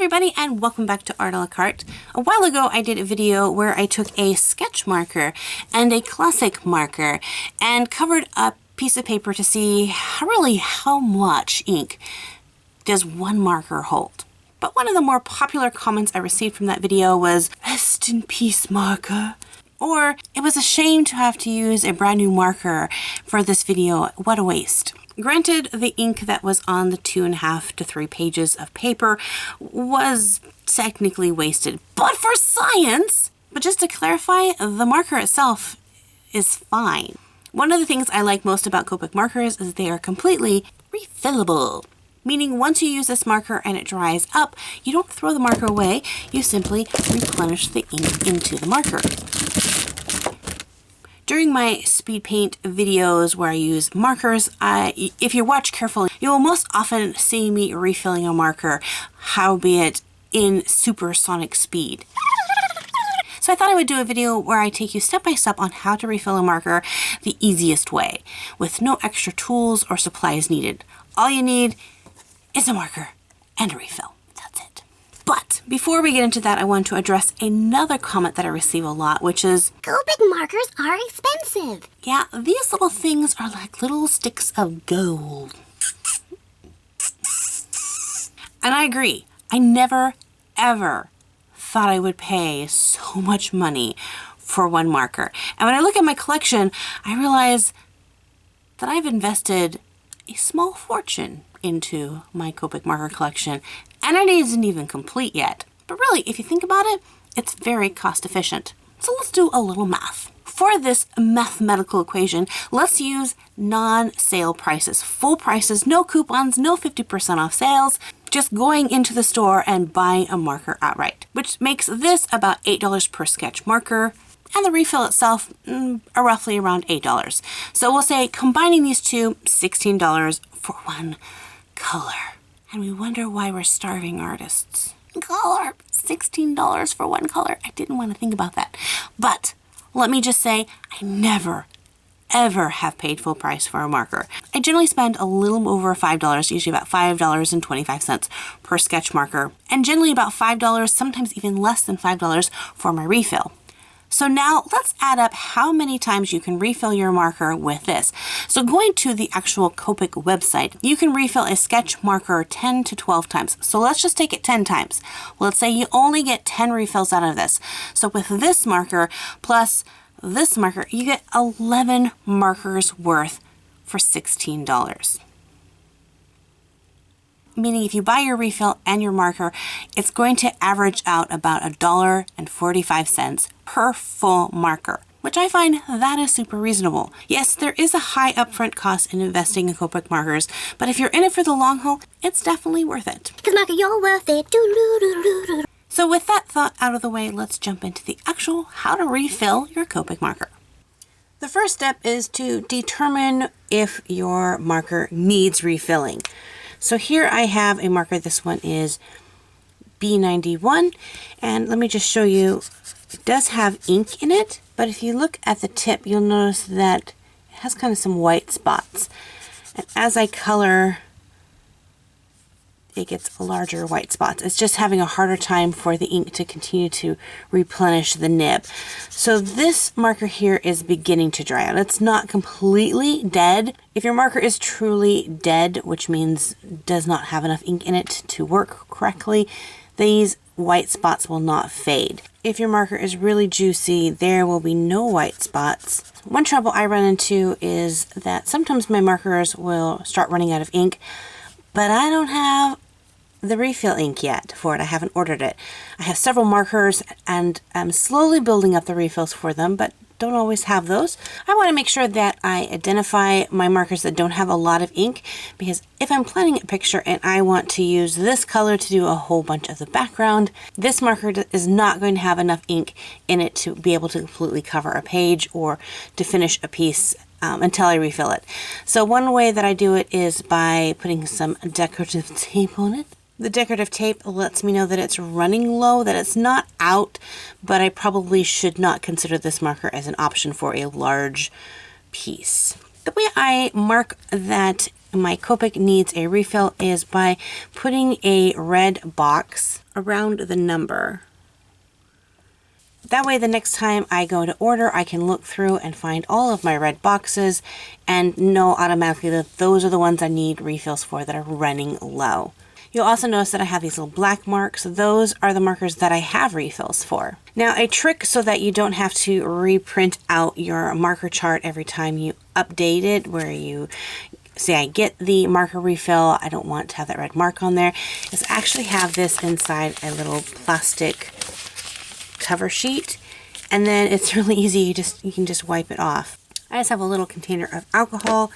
everybody, and welcome back to Art a la Carte. A while ago I did a video where I took a sketch marker and a classic marker and covered a piece of paper to see really how much ink does one marker hold. But one of the more popular comments I received from that video was, "Rest in peace, marker." Or, "It was a shame to have to use a brand new marker for this video, what a waste." Granted, the ink that was on the 2.5 to 3 pages of paper was technically wasted, but for science! But just to clarify, the marker itself is fine. One of the things I like most about Copic markers is they are completely refillable. Meaning once you use this marker and it dries up, you don't throw the marker away, you simply replenish the ink into the marker. During my speed paint videos where I use markers, if you watch carefully, you will most often see me refilling a marker, howbeit in supersonic speed. So I thought I would do a video where I take you step by step on how to refill a marker the easiest way, with no extra tools or supplies needed. All you need is a marker and a refill. That's it. But before we get into that, I want to address another comment that I receive a lot, which is, Copic markers are expensive. Yeah, these little things are like little sticks of gold. And I agree. I never, ever thought I would pay so much money for one marker. And when I look at my collection, I realize that I've invested a small fortune into my Copic marker collection, and it isn't even complete yet. But really, if you think about it, it's very cost efficient. So let's do a little math. For this mathematical equation, let's use non-sale prices. Full prices, no coupons, no 50% off sales, just going into the store and buying a marker outright, which makes this about $8 per sketch marker, and the refill itself are roughly around $8. So we'll say combining these two, $16 for one color. And we wonder why we're starving artists. Color, $16 for one color. I didn't want to think about that. But let me just say, I never, ever have paid full price for a marker. I generally spend a little over $5, usually about $5.25 per sketch marker, and generally about $5, sometimes even less than $5 for my refill. So now let's add up how many times you can refill your marker with this. So going to the actual Copic website, you can refill a sketch marker 10 to 12 times. So let's just take it 10 times. Let's say you only get 10 refills out of this. So with this marker plus this marker, you get 11 markers worth for $16. Meaning if you buy your refill and your marker, it's going to average out about $1.45 per full marker, which I find that is super reasonable. Yes, there is a high upfront cost in investing in Copic markers, but if you're in it for the long haul, it's definitely worth it. Because marker, you're worth it. Doo-doo-doo-doo-doo. So with that thought out of the way, let's jump into the actual how to refill your Copic marker. The first step is to determine if your marker needs refilling. So here I have a marker. This one is B91, and let me just show you, it does have ink in it, but if you look at the tip, you'll notice that it has kind of some white spots. And as I color, it gets larger white spots. It's just having a harder time for the ink to continue to replenish the nib. So this marker here is beginning to dry out. It's not completely dead. If your marker is truly dead, which means does not have enough ink in it to work correctly, these white spots will not fade. If your marker is really juicy, there will be no white spots. One trouble I run into is that sometimes my markers will start running out of ink, but I don't have the refill ink yet for it. I haven't ordered it. I have several markers and I'm slowly building up the refills for them, but don't always have those. I want to make sure that I identify my markers that don't have a lot of ink, because if I'm planning a picture and I want to use this color to do a whole bunch of the background, this marker is not going to have enough ink in it to be able to completely cover a page or to finish a piece until I refill it. So one way that I do it is by putting some decorative tape on it. The decorative tape lets me know that it's running low, that it's not out, but I probably should not consider this marker as an option for a large piece. The way I mark that my Copic needs a refill is by putting a red box around the number. That way the next time I go to order, I can look through and find all of my red boxes and know automatically that those are the ones I need refills for that are running low. You'll also notice that I have these little black marks. Those are the markers that I have refills for. Now, a trick so that you don't have to reprint out your marker chart every time you update it, where you say I get the marker refill, I don't want to have that red mark on there, is actually have this inside a little plastic cover sheet, and then it's really easy. You can just wipe it off. I just have a little container of alcohol,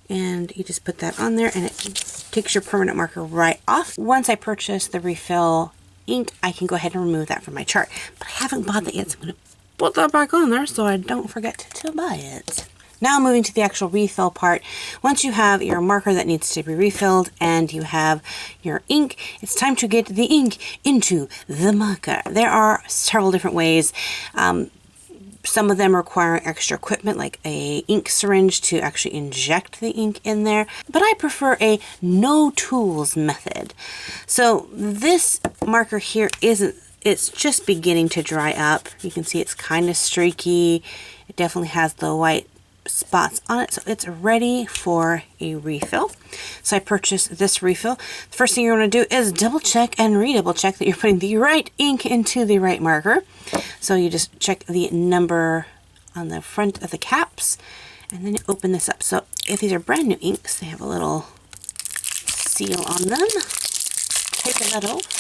and you just put that on there and it takes your permanent marker right off. Once I purchase the refill ink, I can go ahead and remove that from my chart, but I haven't bought that yet, so I'm going to put that back on there so I don't forget to buy it. Now moving to the actual refill part. Once you have your marker that needs to be refilled and you have your ink, it's time to get the ink into the marker. There are several different ways. Some of them require extra equipment like a ink syringe to actually inject the ink in there, but I prefer a no tools method. So this marker here it's just beginning to dry up. You can see it's kind of streaky. It definitely has the white spots on it, so it's ready for a refill. So I purchased this refill. The first thing you're going to do is double check and redouble check that you're putting the right ink into the right marker. So you just check the number on the front of the caps, and then you open this up. So if these are brand new inks, they have a little seal on them. Take that off.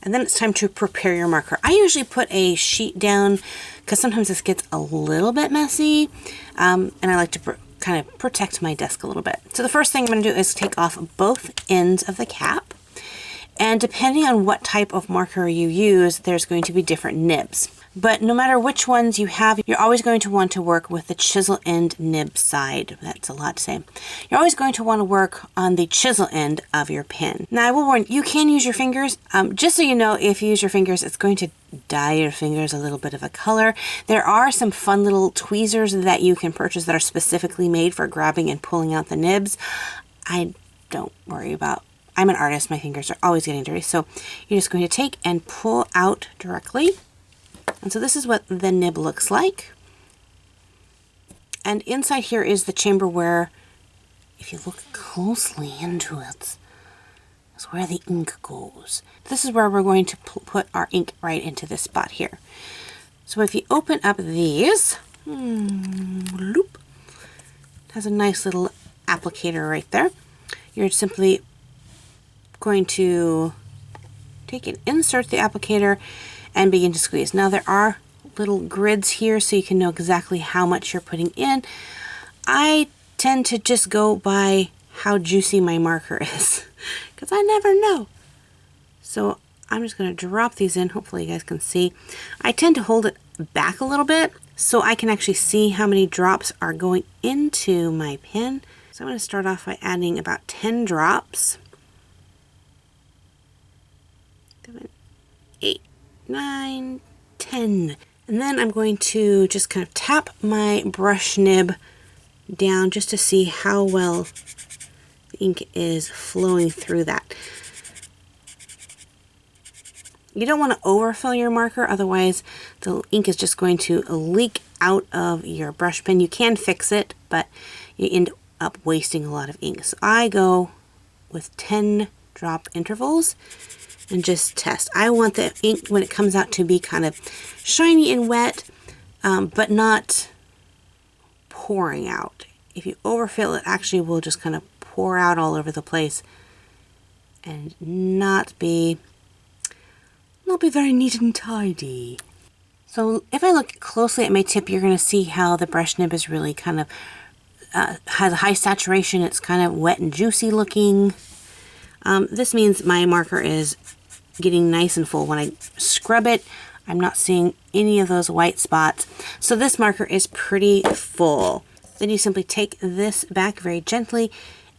And then it's time to prepare your marker. I usually put a sheet down because sometimes this gets a little bit messy, and I like to kind of protect my desk a little bit. So the first thing I'm going to do is take off both ends of the cap, and depending on what type of marker you use, there's going to be different nibs. But no matter which ones you have, you're always going to want to work with the chisel end nib side. That's a lot to say. You're always going to want to work on the chisel end of your pen. Now I will warn you, can use your fingers. Just so you know, if you use your fingers, it's going to dye your fingers a little bit of a color. There are some fun little tweezers that you can purchase that are specifically made for grabbing and pulling out the nibs. I don't worry about. I'm an artist, my fingers are always getting dirty. So you're just going to take and pull out directly. And so this is what the nib looks like. And inside here is the chamber where, if you look closely into it, is where the ink goes. This is where we're going to put our ink right into this spot here. So if you open up these, loop, it has a nice little applicator right there. You're simply going to take and insert the applicator and begin to squeeze. Now there are little grids here so you can know exactly how much you're putting in. I tend to just go by how juicy my marker is because I never know. So I'm just going to drop these in. Hopefully you guys can see. I tend to hold it back a little bit so I can actually see how many drops are going into my pen. So I'm going to start off by adding about 10 drops. 7, 8, 9, 10. And then I'm going to just kind of tap my brush nib down just to see how well the ink is flowing through that. You don't want to overfill your marker, otherwise the ink is just going to leak out of your brush pen. You can fix it, but you end up wasting a lot of ink. So I go with 10 drop intervals and just test. I want the ink when it comes out to be kind of shiny and wet, but not pouring out. If you overfill it, actually will just kind of pour out all over the place and not be very neat and tidy. So if I look closely at my tip, you're going to see how the brush nib is really kind of has a high saturation. It's kind of wet and juicy looking. This means my marker is getting nice and full. When I scrub it, I'm not seeing any of those white spots. So this marker is pretty full. Then you simply take this back very gently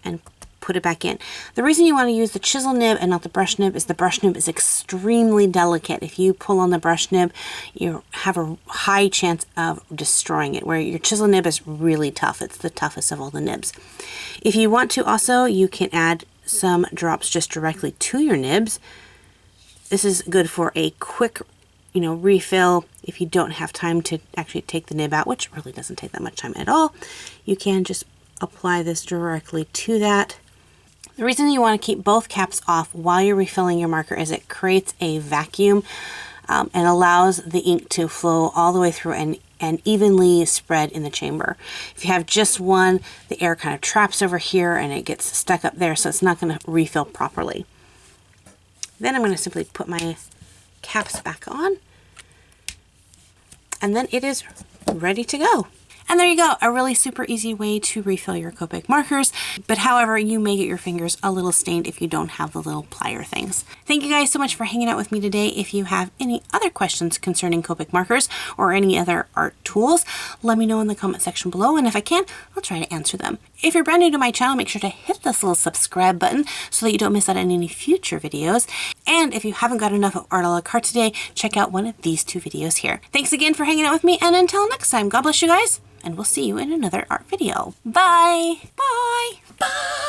and put it back in. The reason you want to use the chisel nib and not the brush nib is the brush nib is extremely delicate. If you pull on the brush nib, you have a high chance of destroying it, where your chisel nib is really tough. It's the toughest of all the nibs. If you want to also, you can add some drops just directly to your nibs This is good for a quick, refill. If you don't have time to actually take the nib out, which really doesn't take that much time at all, you can just apply this directly to that. The reason you want to keep both caps off while you're refilling your marker is it creates a vacuum and allows the ink to flow all the way through and evenly spread in the chamber. If you have just one, the air kind of traps over here and it gets stuck up there, so it's not going to refill properly. Then I'm going to simply put my caps back on, and then it is ready to go. And there you go, a really super easy way to refill your Copic markers. But however, you may get your fingers a little stained if you don't have the little plier things. Thank you guys so much for hanging out with me today. If you have any other questions concerning Copic markers or any other art tools, let me know in the comment section below, and if I can, I'll try to answer them. If you're brand new to my channel, make sure to hit this little subscribe button so that you don't miss out on any future videos. And if you haven't got enough of Art a la Carte today, check out one of these 2 videos here. Thanks again for hanging out with me, and until next time, God bless you guys, and we'll see you in another art video. Bye! Bye! Bye!